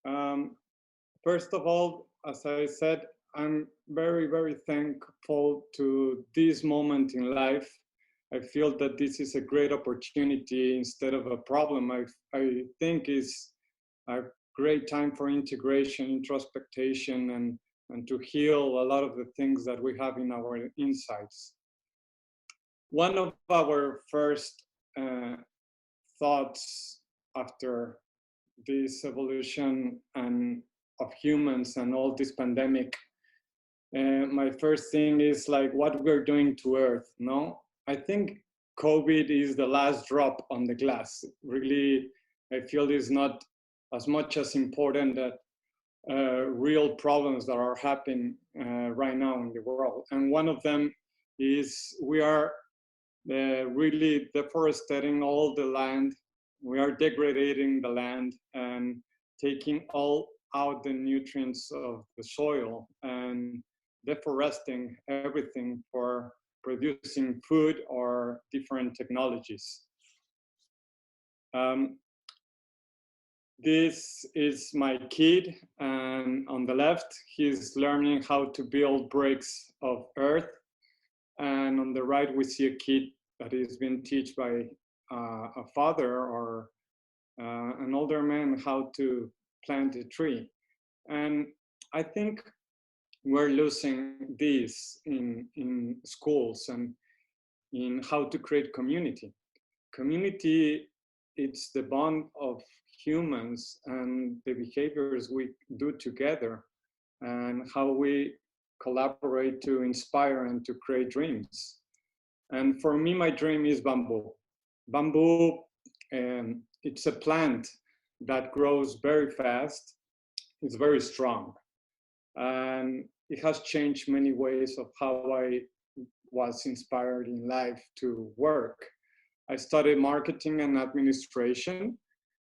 Um, First of all, as I said, I'm very, very thankful to this moment in life. I feel that this is a great opportunity instead of a problem. I think is a great time for integration, introspection, and to heal a lot of the things that we have in our insides. One of our first thoughts after this evolution and of humans and all this pandemic, my first thing is like what we're doing to Earth. No, I think COVID is the last drop on the glass. Really, I feel is not as much as important that real problems that are happening right now in the world. And one of them is we are really deforesting all the land. We are degrading the land and taking all out the nutrients of the soil and deforesting everything for producing food or different technologies. Um, this is my kid, and on the left, he's learning how to build bricks of earth. And on the right, we see a kid that is being taught by a father or an older man how to plant a tree. And I think we're losing this in schools and in how to create community. Community, it's the bond of humans and the behaviors we do together and how we collaborate to inspire and to create dreams. And for me, my dream is bamboo. Bamboo, it's a plant that grows very fast. It's very strong. And it has changed many ways of how I was inspired in life to work. I studied marketing and administration.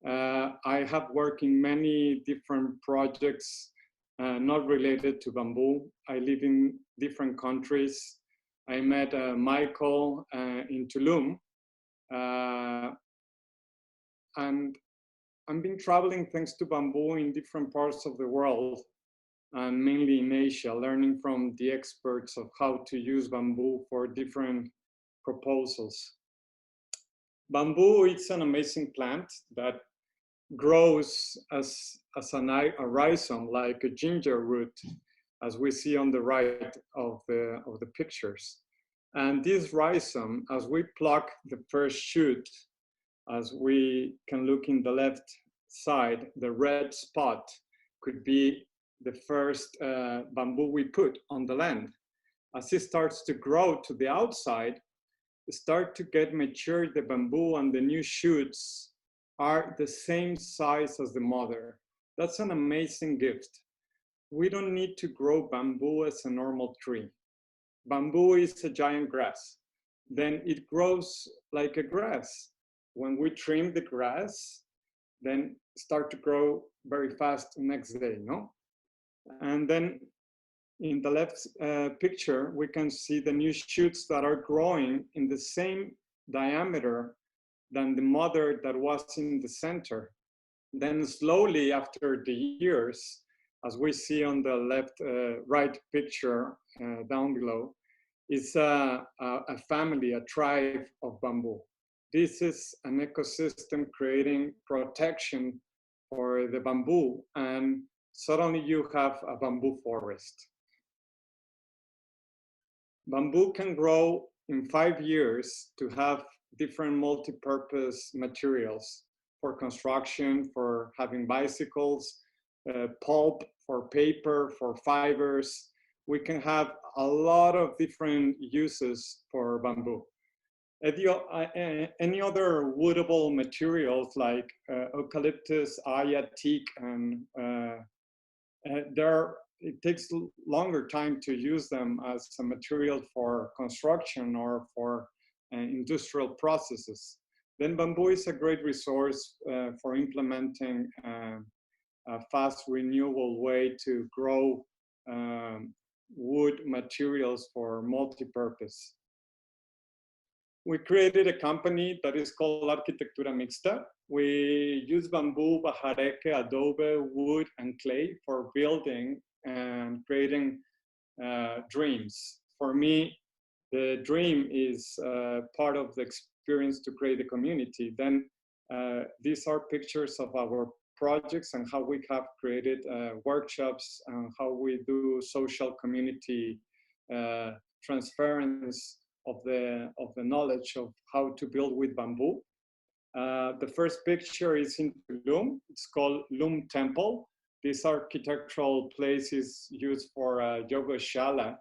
I have worked in many different projects not related to bamboo. I live in different countries. I met Michael in Tulum, uh, and I've been traveling thanks to bamboo in different parts of the world, and mainly in Asia, learning from the experts of how to use bamboo for different proposals. Bamboo is an amazing plant that grows a rhizome, like a ginger root, as we see on the right of the pictures. And this rhizome, as we pluck the first shoot, as we can look in the left side, the red spot could be the first bamboo we put on the land. As it starts to grow to the outside, start to get mature, the bamboo and the new shoots are the same size as the mother. That's an amazing gift. We don't need to grow bamboo as a normal tree. Bamboo is a giant grass. Then it grows like a grass. When we trim the grass, then start to grow very fast the next day, no? And then in the left picture, we can see the new shoots that are growing in the same diameter than the mother that was in the center. Then slowly after the years, as we see on the left right picture down below, is a family, a tribe of bamboo. This is an ecosystem creating protection for the bamboo, and suddenly you have a bamboo forest. Bamboo can grow in 5 years to have different multi-purpose materials for construction, for having bicycles, pulp, for paper, for fibers. We can have a lot of different uses for bamboo. Any other woodable materials like eucalyptus, aya, teak, and it takes longer time to use them as a material for construction or for industrial processes. Then bamboo is a great resource for implementing a fast renewable way to grow wood materials for multi-purpose. we created a company that is called Arquitectura Mixta. We use bamboo, bajareque, adobe, wood, and clay for building and creating dreams. For me, the dream is part of the experience to create a community. Then these are pictures of our projects and how we have created workshops and how we do social community transference of the knowledge of how to build with bamboo. The first picture is in Tulum. It's called Lum Temple. This architectural place is used for yoga shala.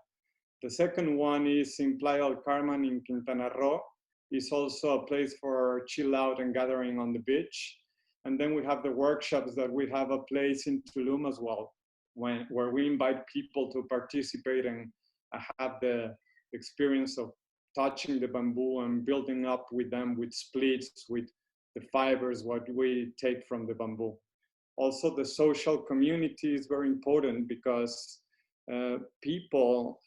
The second one is in Playa del Carmen in Quintana Roo. It's also a place for chill out and gathering on the beach. And then we have the workshops that we have a place in Tulum as well, where we invite people to participate and have the experience of touching the bamboo and building up with them with splits, with the fibers, what we take from the bamboo. Also, the social community is very important because people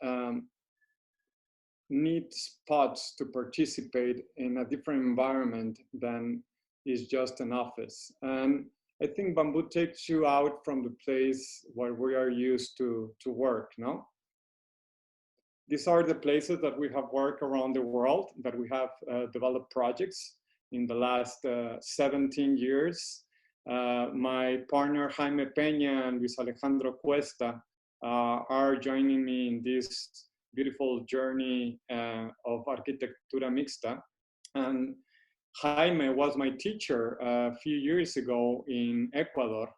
need spots to participate in a different environment than is just an office. And I think bamboo takes you out from the place where we are used to work, no? These are the places that we have worked around the world, that we have developed projects in the last 17 years. My partner Jaime Peña and Luis Alejandro Cuesta are joining me in this beautiful journey of Arquitectura Mixta. And Jaime was my teacher a few years ago in Ecuador.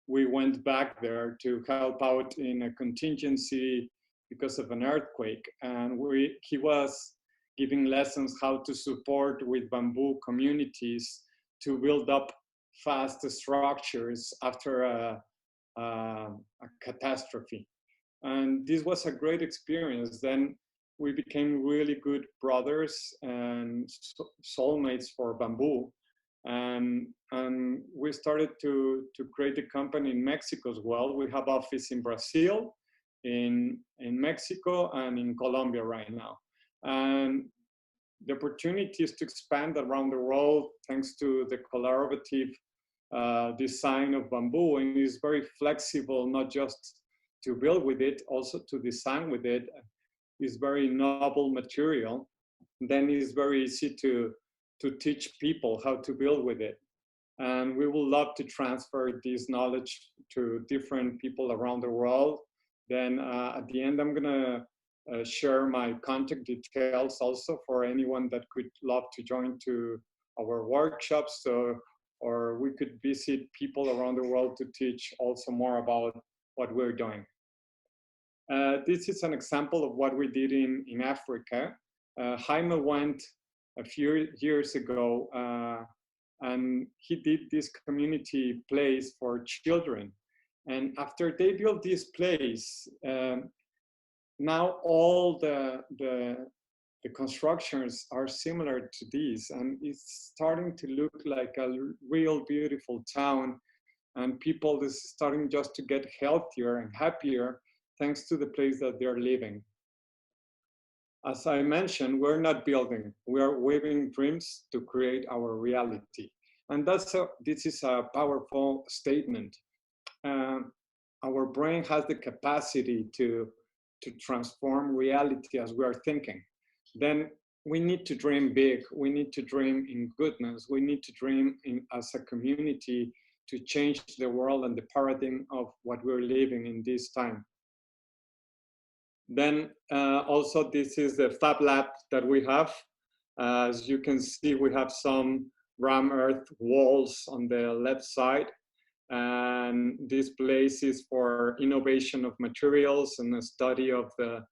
We went back there to help out in a contingency because of an earthquake. And he was giving lessons how to support with bamboo communities to build up fast structures after a catastrophe. And this was a great experience. Then we became really good brothers and soulmates for bamboo. And we started to create a company in Mexico as well. We have office in Brazil, in Mexico, and in Colombia right now. And the opportunity is to expand around the world thanks to the collaborative design of bamboo. And it's very flexible, not just to build with it, also to design with it. It's very novel material. Then it's very easy to teach people how to build with it. And we would love to transfer this knowledge to different people around the world. Then at the end, I'm gonna share my contact details also for anyone that could love to join to our workshops, or we could visit people around the world to teach also more about what we're doing. This is an example of what we did in Africa. Jaime went a few years ago and he did this community place for children. And after they built this place, now all the constructions are similar to these, and it's starting to look like a real beautiful town, and people is starting just to get healthier and happier thanks to the place that they're living. As I mentioned, we're not building, we are weaving dreams to create our reality. And this is a powerful statement. Our brain has the capacity to transform reality as we are thinking. Then we need to dream big. We need to dream in goodness. We need to dream as a community to change the world and the paradigm of what we're living in this time. Then also this is the Fab Lab that we have. As you can see, we have some ram earth walls on the left side. And this place is for innovation of materials and a study of the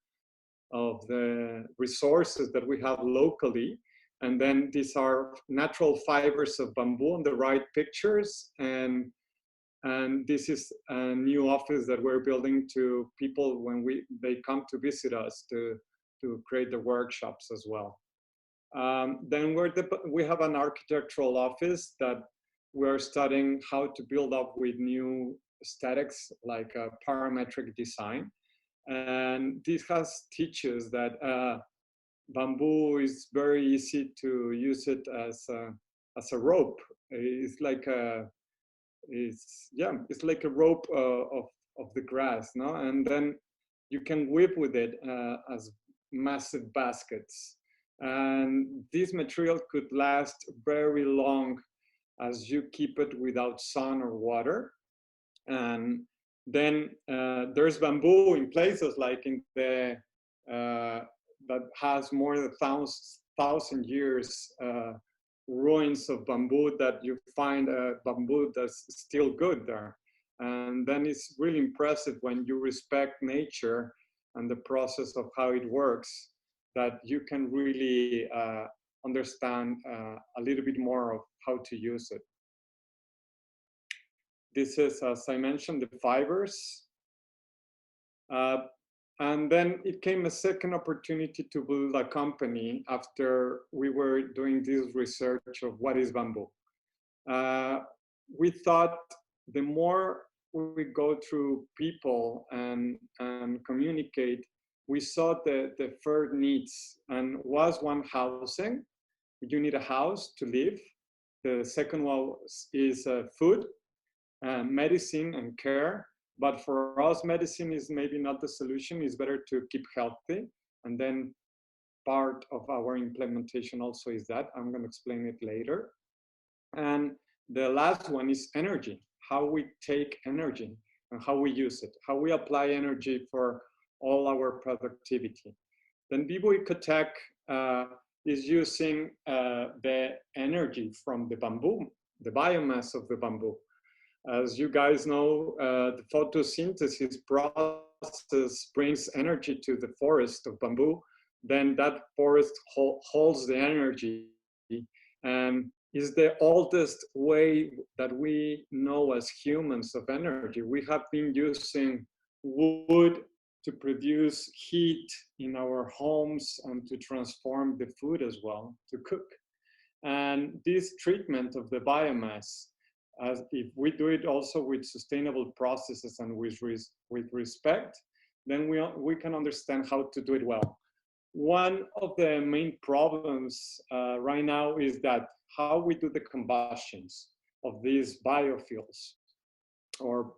resources that we have locally. And then these are natural fibers of bamboo on the right pictures. And this is a new office that we're building to people when they come to visit us to create the workshops as well. Then we have an architectural office that we're studying how to build up with new aesthetics like parametric design. And this teaches that bamboo is very easy to use it as a rope. It's like it's like a rope of the grass, no? And then you can whip with it as massive baskets. And this material could last very long as you keep it without sun or water. And then there's bamboo in places like in the that has more than thousand years ruins of bamboo that you find bamboo that's still good there. And then it's really impressive when you respect nature and the process of how it works, that you can really understand a little bit more of how to use it. This is, as I mentioned, the fibers. And then it came a second opportunity to build a company after we were doing this research of what is bamboo. We thought the more we go through people and communicate, we saw the third needs, and was one housing. You need a house to live. The second one is food, medicine and care. But for us, medicine is maybe not the solution. It's better to keep healthy. And then part of our implementation also is that. I'm going to explain it later. And the last one is energy, how we take energy and how we use it, how we apply energy for all our productivity. Then Bioechotech is using the energy from the bamboo, the biomass of the bamboo. As you guys know, the photosynthesis process brings energy to the forest of bamboo. Then that forest holds the energy and is the oldest way that we know as humans of energy. We have been using wood to produce heat in our homes and to transform the food as well, to cook. And this treatment of the biomass, as if we do it also with sustainable processes and with respect, then we can understand how to do it well. One of the main problems right now is that how we do the combustions of these biofuels or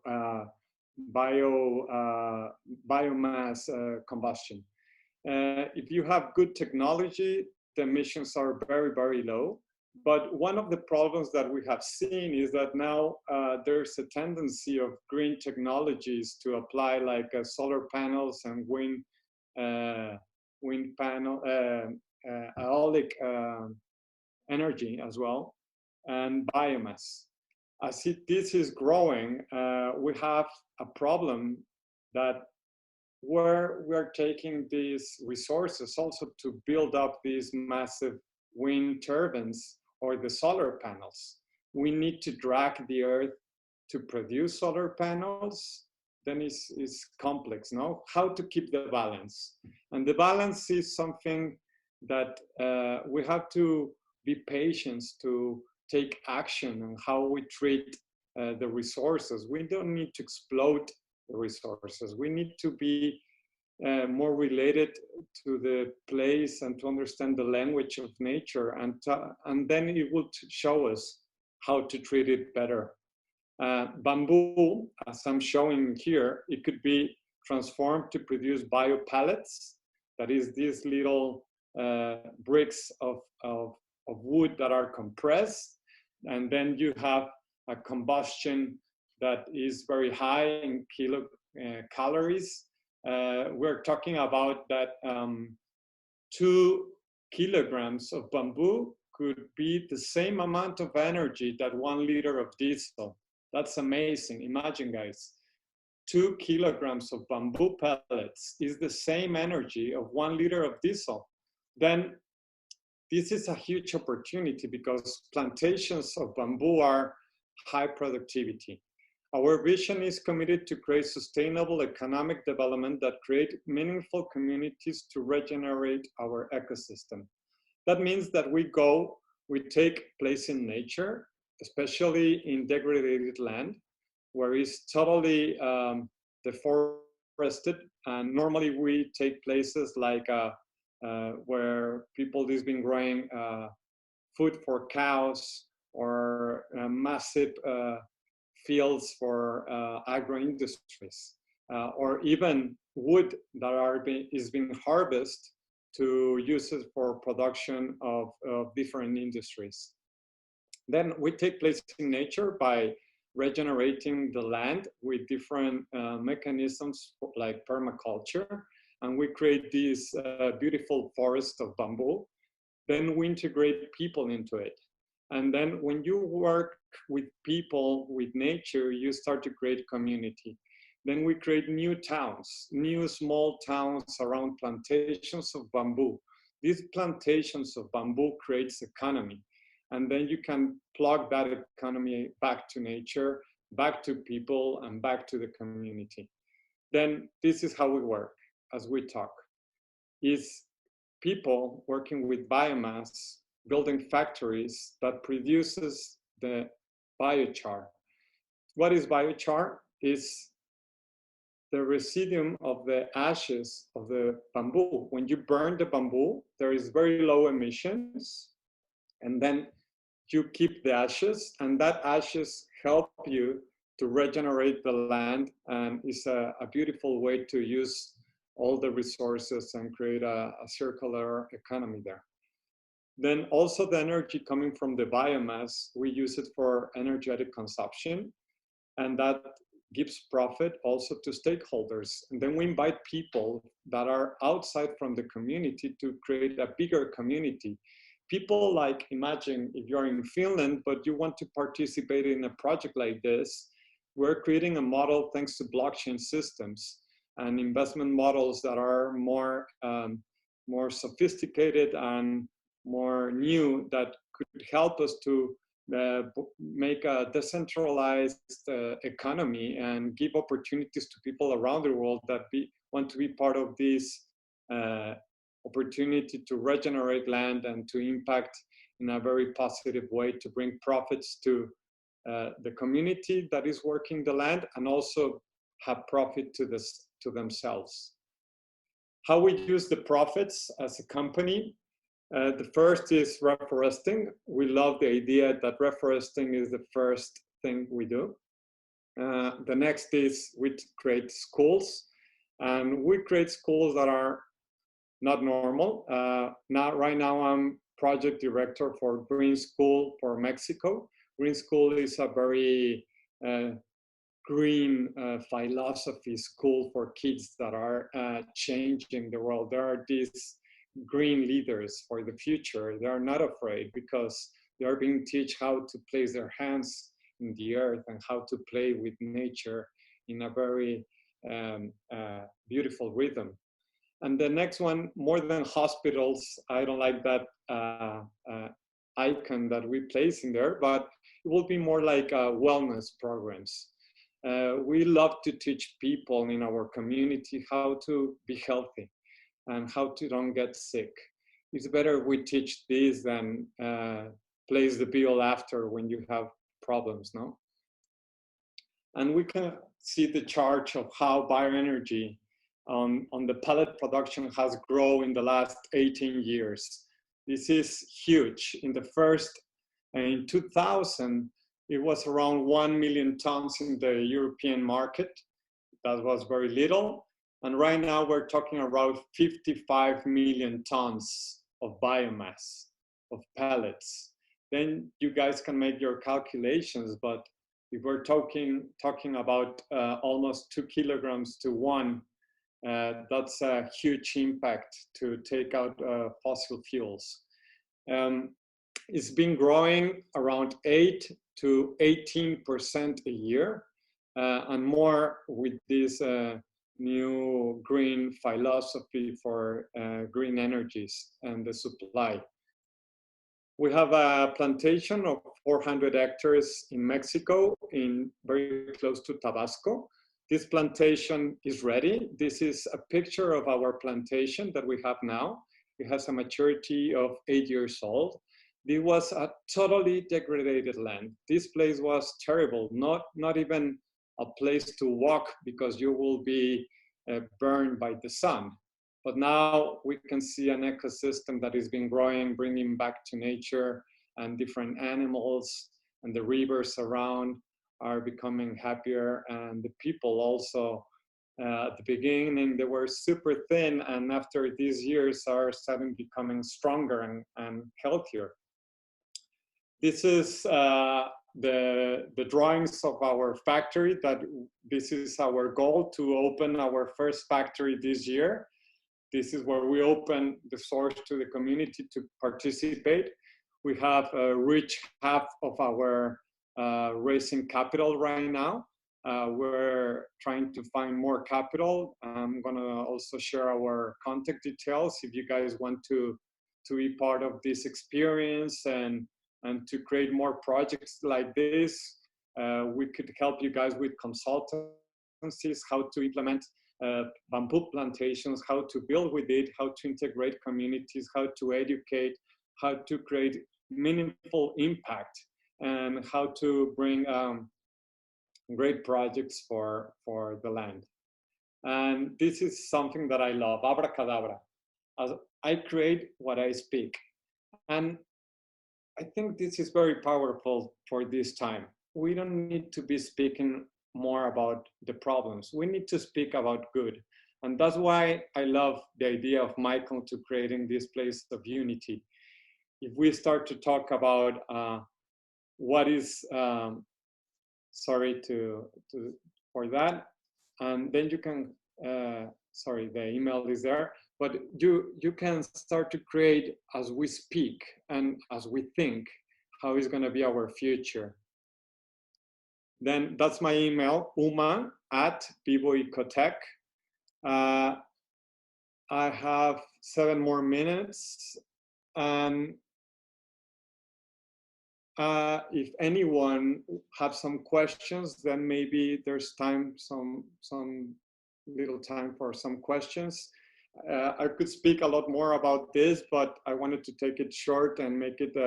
biomass combustion. If you have good technology, the emissions are very, very low. But one of the problems that we have seen is that now there's a tendency of green technologies to apply, like solar panels and wind panel, eolic energy as well, and biomass. As this is growing, we have a problem that where we're taking these resources also to build up these massive wind turbines or the solar panels. We need to drag the earth to produce solar panels. Then it's complex, no? How to keep the balance. And the balance is something that we have to be patient to take action on how we treat the resources. We don't need to explode the resources. We need to be more related to the place and to understand the language of nature, and then it will show us how to treat it better. Bamboo, as I'm showing here, it could be transformed to produce biopellets. That is these little bricks of wood that are compressed, and then you have a combustion that is very high in calories. We're talking about that 2 kilograms of bamboo could be the same amount of energy that 1 liter of diesel. That's amazing. Imagine, guys, 2 kilograms of bamboo pellets is the same energy of 1 liter of diesel. Then this is a huge opportunity because plantations of bamboo are high productivity. Our vision is committed to create sustainable economic development that create meaningful communities to regenerate our ecosystem. That means that we take place in nature, especially in degraded land, where it's totally deforested. And normally we take places like where people has been growing food for cows or massive fields for agro-industries, or even wood that is being harvested to use it for production of different industries. Then we take place in nature by regenerating the land with different mechanisms like permaculture, and we create these beautiful forests of bamboo. Then we integrate people into it. And then when you work with people, with nature, you start to create community. Then we create new towns, new small towns around plantations of bamboo. These plantations of bamboo creates economy. And then you can plug that economy back to nature, back to people, and back to the community. Then this is how we work as we talk. Is people working with biomass, building factories that produces the biochar. What is biochar? Is the residuum of the ashes of the bamboo. When you burn the bamboo, there is very low emissions, and then you keep the ashes, and that ashes help you to regenerate the land, and is a beautiful way to use all the resources and create a circular economy there. Then also the energy coming from the biomass, we use it for energetic consumption, and that gives profit also to stakeholders. And then we invite people that are outside from the community to create a bigger community. People like, imagine if you're in Finland, but you want to participate in a project like this, we're creating a model thanks to blockchain systems and investment models that are more, more sophisticated and more new, that could help us to make a decentralized economy and give opportunities to people around the world that want to be part of this opportunity to regenerate land and to impact in a very positive way, to bring profits to the community that is working the land, and also have profit to themselves. How we use the profits as a company. The first is reforesting. We love the idea that reforesting is the first thing we do. The next is we create schools, and we create schools that are not normal. Right now I'm project director for Green School for Mexico. Green School is a very green philosophy school for kids that are changing the world. There are these green leaders for the future. They are not afraid because they are being taught how to place their hands in the earth and how to play with nature in a very beautiful rhythm. And the next one, more than hospitals, I don't like that icon that we place in there, but it will be more like wellness programs. We love to teach people in our community how to be healthy and how to don't get sick. It's better we teach this than place the bill after when you have problems, no? And we can see the chart of how bioenergy on the pellet production has grown in the last 18 years. This is huge. In 2000, it was around 1 million tons in the European market. That was very little. And right now we're talking about 55 million tons of biomass, of pellets. Then you guys can make your calculations, but if we're talking about almost 2 kilograms to 1, that's a huge impact to take out fossil fuels. It's been growing around 8 to 18% a year, and more with this new green philosophy for green energies and the supply. We have a plantation of 400 hectares in Mexico, very close to Tabasco. This plantation is ready. This is a picture of our plantation that we have now. It has a maturity of 8 years old. It was a totally degraded land. This place was terrible, not even a place to walk because you will be burned by the sun. But now we can see an ecosystem that is been growing, bringing back to nature, and different animals and the rivers around are becoming happier, and the people also. At the beginning, they were super thin, and after these years are suddenly becoming stronger and healthier. This is the drawings of our factory. That this is our goal, to open our first factory this year. This is where we open the source to the community to participate. We have reached half of our raising capital right now. We're trying to find more capital. I'm gonna also share our contact details if you guys want to be part of this experience and to create more projects like this. We could help you guys with consultancies, how to implement bamboo plantations, how to build with it, how to integrate communities, how to educate, how to create meaningful impact, and how to bring great projects for the land. And this is something that I love, abracadabra. As I create what I speak. And I think this is very powerful for this time. We don't need to be speaking more about the problems. We need to speak about good. And that's why I love the idea of Michael to creating this place of unity. If we start to talk about what is, sorry for that, and then you can, sorry, the email is there, but you can start to create as we speak and as we think how is going to be our future. Then that's my email, uma@bioecotech. I have 7 more minutes, and if anyone has some questions, then maybe there's time, some little time for some questions. I could speak a lot more about this, but I wanted to take it short and make it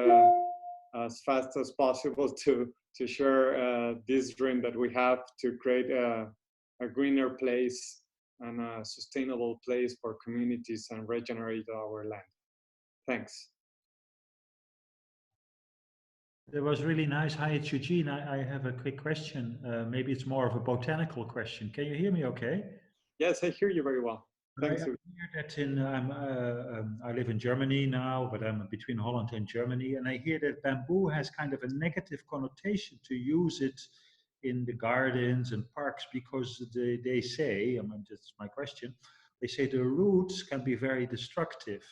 as fast as possible to share this dream that we have to create a greener place and a sustainable place for communities and regenerate our land. Thanks. That was really nice. Hi, it's Eugene. I have a quick question. Maybe it's more of a botanical question. Can you hear me okay? Yes, I hear you very well. Thanks. I hear that I live in Germany now, but I'm between Holland and Germany, and I hear that bamboo has kind of a negative connotation to use it in the gardens and parks because they say, I mean, that's my question, they say the roots can be very destructive.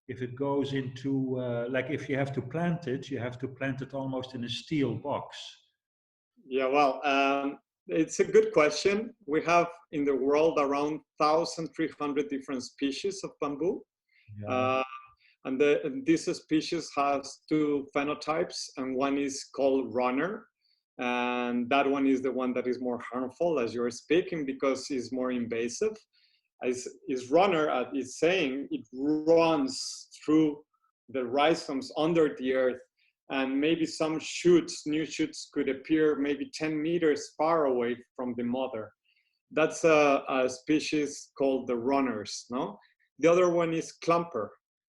If it goes into, like if you have to plant it almost in a steel box. Yeah, well, it's a good question. We have in the world around 1,300 different species of bamboo. Yeah. And this species has 2 phenotypes, and one is called runner. And that one is the one that is more harmful, as you're speaking, because it's more invasive. Is runner, as it's saying, it runs through the rhizomes under the earth, and maybe some shoots, new shoots could appear maybe 10 meters far away from the mother. That's a species called the runners, no? The other one is clumper.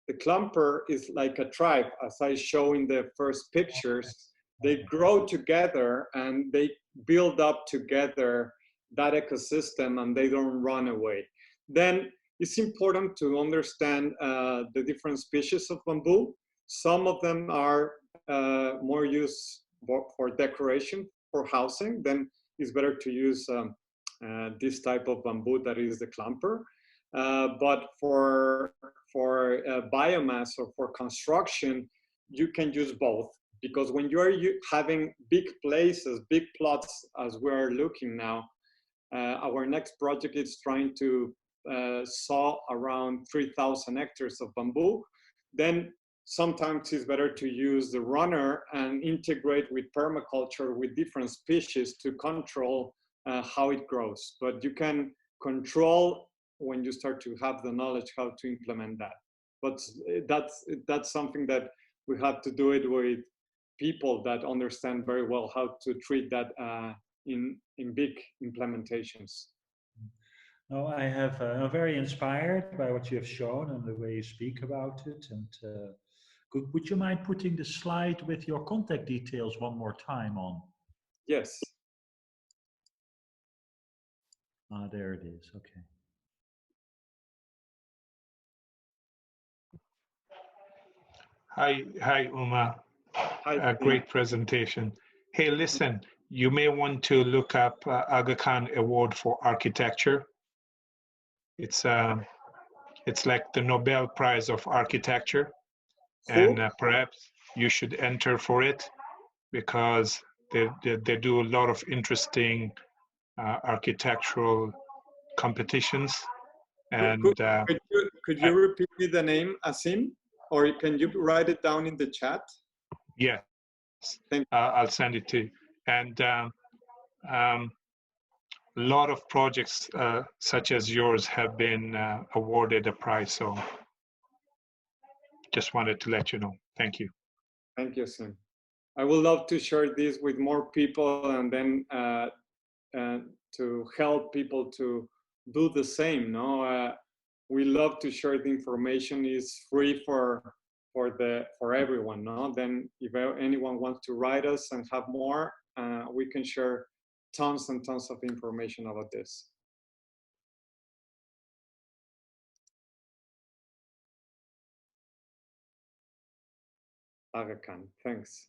The clumper is like a tribe, as I show in the first pictures. They grow together and they build up together that ecosystem, and they don't run away. Then it's important to understand the different species of bamboo. Some of them are more used for decoration, for housing. Then it's better to use this type of bamboo that is the clumper. But for biomass or for construction, you can use both. Because when you are having big places, big plots, as we're looking now, our next project is trying to saw around 3,000 hectares of bamboo. Then sometimes it's better to use the runner and integrate with permaculture with different species to control how it grows. But you can control when you start to have the knowledge how to implement that. But that's something that we have to do it with people that understand very well how to treat that in big implementations. No, I have. I'm very inspired by what you have shown and the way you speak about it. And would you mind putting the slide with your contact details one more time on? Yes. Ah, there it is. Okay. Hi, Uma. Hi, A Tim. great presentation. Hey, listen, you may want to look up Aga Khan Award for Architecture. It's like the Nobel Prize of Architecture, and perhaps you should enter for it because they do a lot of interesting architectural competitions. And could you repeat me the name, Asim? Or can you write it down in the chat? yes, I'll send it to you. And a lot of projects such as yours have been awarded a prize. So just wanted to let you know. Thank you. Thank you, Asim. I would love to share this with more people and then to help people to do the same. No, we love to share the information. It's free for everyone. No, then if anyone wants to write us and have more, we can share tons and tons of information about this. Aga Khan, thanks.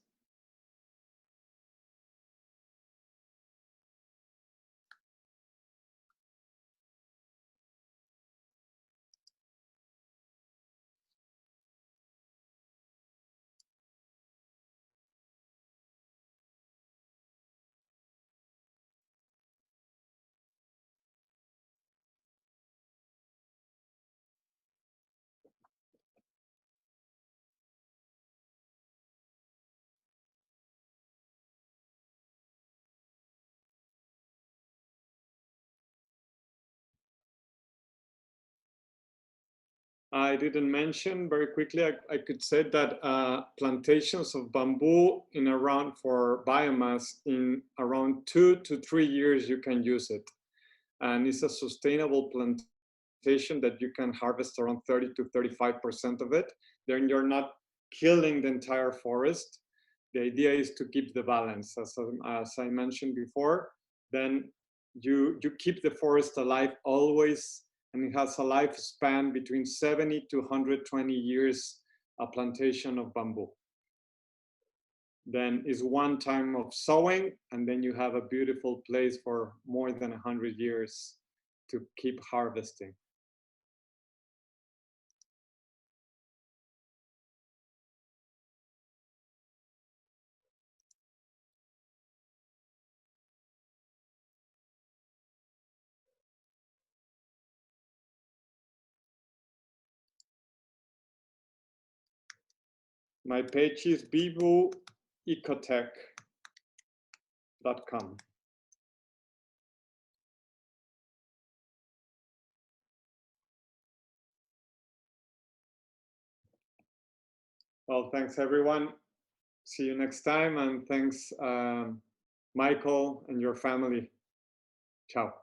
I didn't mention very quickly, I could say that plantations of bamboo in around for biomass in around 2 to 3 years, you can use it. And it's a sustainable plantation that you can harvest around 30 to 35% of it. Then you're not killing the entire forest. The idea is to keep the balance. As I mentioned before, then you keep the forest alive always, and it has a lifespan between 70 to 120 years, a plantation of bamboo. Then is one time of sowing, and then you have a beautiful place for more than 100 years to keep harvesting. My page is bibuecotech.com. Well, thanks everyone. See you next time, and thanks Michael and your family. Ciao.